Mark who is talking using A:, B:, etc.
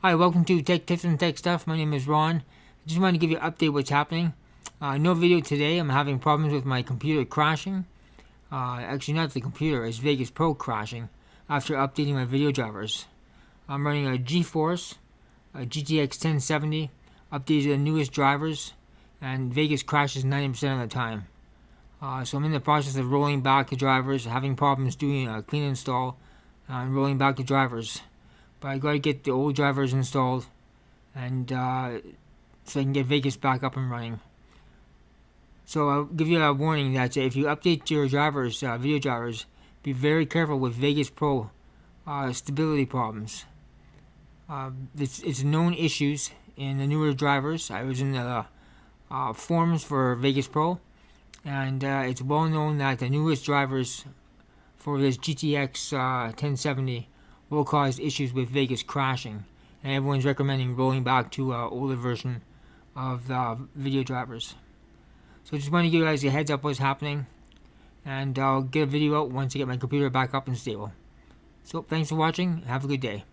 A: Hi, welcome to Tech Tips and Tech Stuff. My name is Ron. I just wanted to give you an update what's happening. No video today. I'm having problems with my computer crashing. Actually, not the computer, it's Vegas Pro crashing after updating my video drivers. I'm running a GeForce GTX 1070, updated the newest drivers, and Vegas crashes 90% of the time. So I'm in the process of rolling back the drivers, having problems doing a clean install, and rolling back the drivers. But I gotta get the old drivers installed, and so I can get Vegas back up and running. So I'll give you a warning that if you update your drivers, video drivers, be very careful with Vegas Pro stability problems. It's known issues in the newer drivers. I was in the forums for Vegas Pro, and it's well known that the newest drivers for this GTX 1070 will cause issues with Vegas crashing, and everyone's recommending rolling back to an older version of the video drivers. So just want to give you guys a heads up what's happening, and I'll get a video out once I get my computer back up and stable. So thanks for watching. Have a good day.